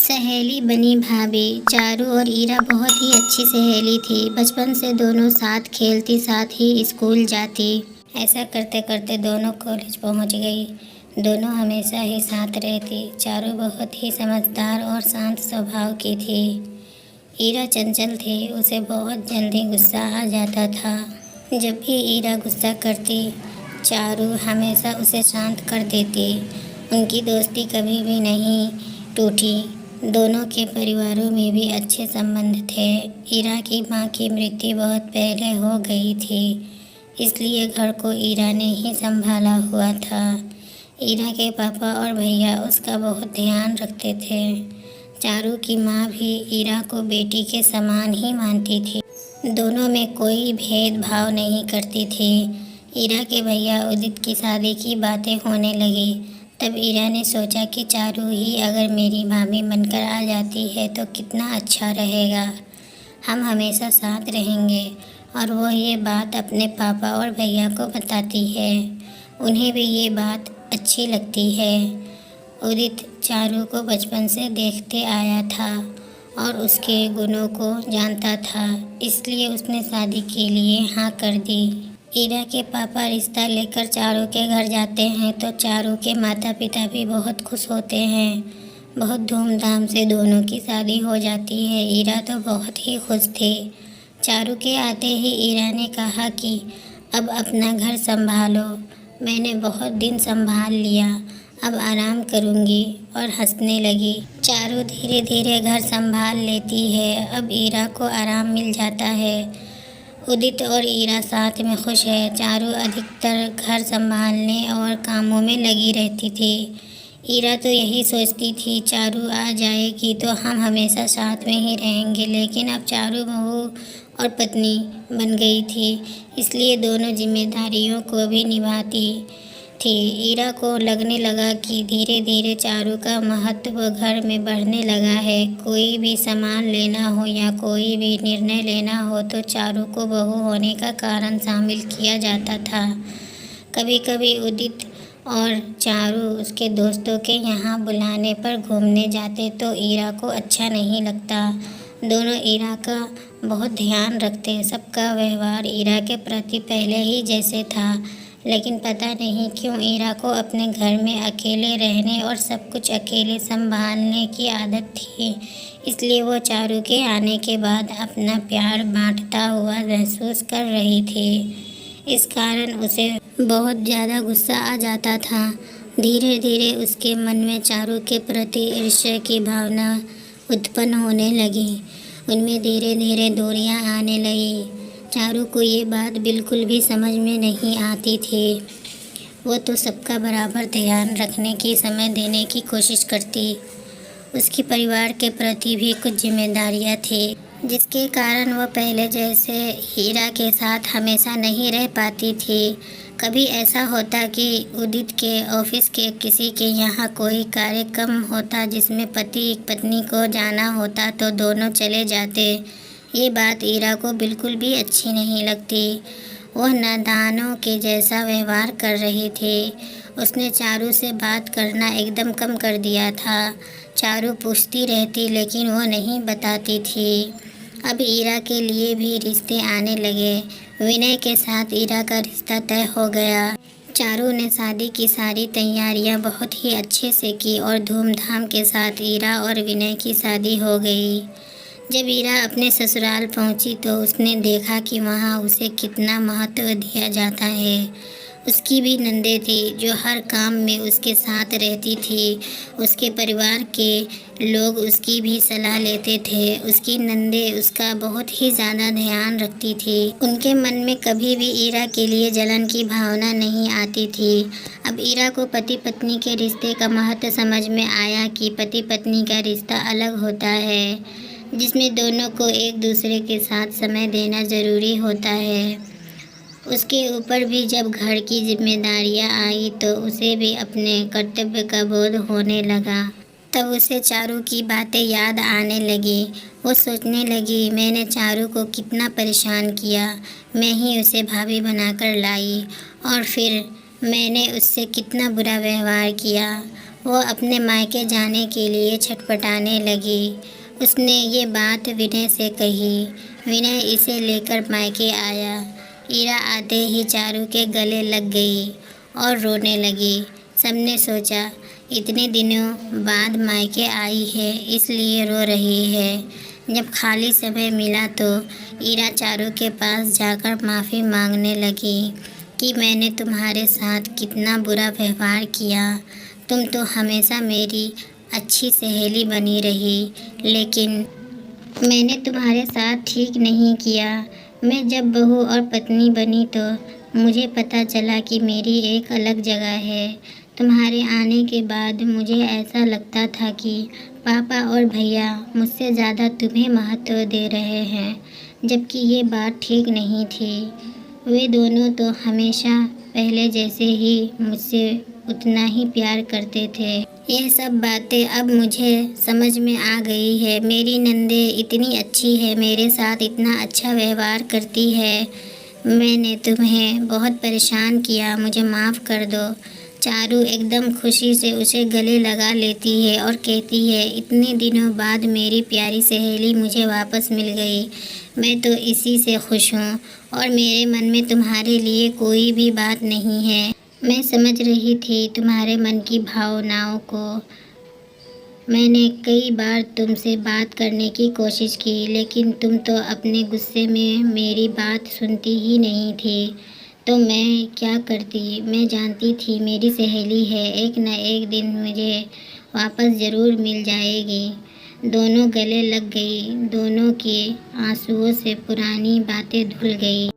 सहेली बनी भाभी। चारू और ईरा बहुत ही अच्छी सहेली थी। बचपन से दोनों साथ खेलती, साथ ही स्कूल जाती। ऐसा करते करते दोनों कॉलेज पहुंच गई। दोनों हमेशा ही साथ रहती। चारू बहुत ही समझदार और शांत स्वभाव की थी। ईरा चंचल थी, उसे बहुत जल्दी गुस्सा आ जाता था। जब भी ईरा गुस्सा करती, चारू हमेशा उसे शांत कर देती। उनकी दोस्ती कभी भी नहीं टूटी। दोनों के परिवारों में भी अच्छे संबंध थे। ईरा की माँ की मृत्यु बहुत पहले हो गई थी, इसलिए घर को ईरा ने ही संभाला हुआ था। ईरा के पापा और भैया उसका बहुत ध्यान रखते थे। चारू की माँ भी ईरा को बेटी के समान ही मानती थी। दोनों में कोई भेदभाव नहीं करती थी। ईरा के भैया उदित की शादी की बातें होने लगी। तब ईरा ने सोचा कि चारू ही अगर मेरी भाभी बनकर आ जाती है तो कितना अच्छा रहेगा। हम हमेशा साथ रहेंगे। और वो ये बात अपने पापा और भैया को बताती है। उन्हें भी ये बात अच्छी लगती है। उदित चारू को बचपन से देखते आया था और उसके गुणों को जानता था, इसलिए उसने शादी के लिए हाँ कर दी। ईरा के पापा रिश्ता लेकर चारू के घर जाते हैं तो चारू के माता पिता भी बहुत खुश होते हैं। बहुत धूमधाम से दोनों की शादी हो जाती है। ईरा तो बहुत ही खुश थी। चारू के आते ही ईरा ने कहा कि अब अपना घर संभालो। मैंने बहुत दिन संभाल लिया, अब आराम करूँगी, और हंसने लगी। चारू धीरे धीरे घर संभाल लेती है। अब ईरा को आराम मिल जाता है। उदित और ईरा साथ में खुश है। चारू अधिकतर घर संभालने और कामों में लगी रहती थी। ईरा तो यही सोचती थी चारू आ जाएगी तो हम हमेशा साथ में ही रहेंगे, लेकिन अब चारू बहू और पत्नी बन गई थी, इसलिए दोनों जिम्मेदारियों को भी निभाती थी। ईरा को लगने लगा कि धीरे धीरे चारू का महत्व घर में बढ़ने लगा है। कोई भी सामान लेना हो या कोई भी निर्णय लेना हो तो चारू को बहू होने का कारण शामिल किया जाता था। कभी कभी उदित और चारू उसके दोस्तों के यहाँ बुलाने पर घूमने जाते तो ईरा को अच्छा नहीं लगता। दोनों ईरा का बहुत ध्यान रखते। सबका व्यवहार ईरा के प्रति पहले ही जैसे था, लेकिन पता नहीं क्यों ईरा को अपने घर में अकेले रहने और सब कुछ अकेले संभालने की आदत थी। इसलिए वो चारू के आने के बाद अपना प्यार बांटता हुआ महसूस कर रही थी। इस कारण उसे बहुत ज़्यादा गुस्सा आ जाता था। धीरे धीरे उसके मन में चारू के प्रति ईर्ष्या की भावना उत्पन्न होने लगी। उनमें धीरे धीरे दूरियां आने लगी। चारू को ये बात बिल्कुल भी समझ में नहीं आती थी। वो तो सबका बराबर ध्यान रखने की, समय देने की कोशिश करती। उसके परिवार के प्रति भी कुछ जिम्मेदारियां थी, जिसके कारण वह पहले जैसे हीरा के साथ हमेशा नहीं रह पाती थी। कभी ऐसा होता कि उदित के ऑफिस के किसी के यहाँ कोई कार्यक्रम होता जिसमें पति पत्नी को जाना होता तो दोनों चले जाते। ये बात ईरा को बिल्कुल भी अच्छी नहीं लगती। वह नादानों के जैसा व्यवहार कर रही थी। उसने चारू से बात करना एकदम कम कर दिया था। चारू पूछती रहती लेकिन वो नहीं बताती थी। अब ईरा के लिए भी रिश्ते आने लगे। विनय के साथ ईरा का रिश्ता तय हो गया। चारू ने शादी की सारी तैयारियां बहुत ही अच्छे से की और धूमधाम के साथ ईरा और विनय की शादी हो गई। जब ईरा अपने ससुराल पहुंची तो उसने देखा कि वहां उसे कितना महत्व दिया जाता है। उसकी भी नंदे थी जो हर काम में उसके साथ रहती थी। उसके परिवार के लोग उसकी भी सलाह लेते थे। उसकी नंदे उसका बहुत ही ज़्यादा ध्यान रखती थी। उनके मन में कभी भी ईरा के लिए जलन की भावना नहीं आती थी। अब ईरा को पति पत्नी के रिश्ते का महत्व समझ में आया कि पति पत्नी का रिश्ता अलग होता है, जिसमें दोनों को एक दूसरे के साथ समय देना ज़रूरी होता है। उसके ऊपर भी जब घर की जिम्मेदारियां आई तो उसे भी अपने कर्तव्य का बोध होने लगा। तब उसे चारू की बातें याद आने लगी। वो सोचने लगी, मैंने चारू को कितना परेशान किया। मैं ही उसे भाभी बनाकर लाई और फिर मैंने उससे कितना बुरा व्यवहार किया। वो अपने मायके जाने के लिए छटपटाने लगी। उसने ये बात विनय से कही। विनय इसे लेकर मायके आया। ईरा आते ही चारू के गले लग गई और रोने लगी। सबने सोचा इतने दिनों बाद मायके आई है इसलिए रो रही है। जब खाली समय मिला तो ईरा चारू के पास जाकर माफ़ी मांगने लगी कि मैंने तुम्हारे साथ कितना बुरा व्यवहार किया। तुम तो हमेशा मेरी अच्छी सहेली बनी रही, लेकिन मैंने तुम्हारे साथ ठीक नहीं किया। मैं जब बहू और पत्नी बनी तो मुझे पता चला कि मेरी एक अलग जगह है। तुम्हारे आने के बाद मुझे ऐसा लगता था कि पापा और भैया मुझसे ज़्यादा तुम्हें महत्व दे रहे हैं, जबकि ये बात ठीक नहीं थी। वे दोनों तो हमेशा पहले जैसे ही मुझसे उतना ही प्यार करते थे। यह सब बातें अब मुझे समझ में आ गई है। मेरी नंदे इतनी अच्छी है, मेरे साथ इतना अच्छा व्यवहार करती है। मैंने तुम्हें बहुत परेशान किया, मुझे माफ़ कर दो। चारू एकदम खुशी से उसे गले लगा लेती है और कहती है, इतने दिनों बाद मेरी प्यारी सहेली मुझे वापस मिल गई। मैं तो इसी से खुश हूँ और मेरे मन में तुम्हारे लिए कोई भी बात नहीं है। मैं समझ रही थी तुम्हारे मन की भावनाओं को। मैंने कई बार तुमसे बात करने की कोशिश की, लेकिन तुम तो अपने गुस्से में मेरी बात सुनती ही नहीं थी। तो मैं क्या करती? मैं जानती थी मेरी सहेली है, एक न एक दिन मुझे वापस ज़रूर मिल जाएगी। दोनों गले लग गई। दोनों के आंसुओं से पुरानी बातें धुल गई।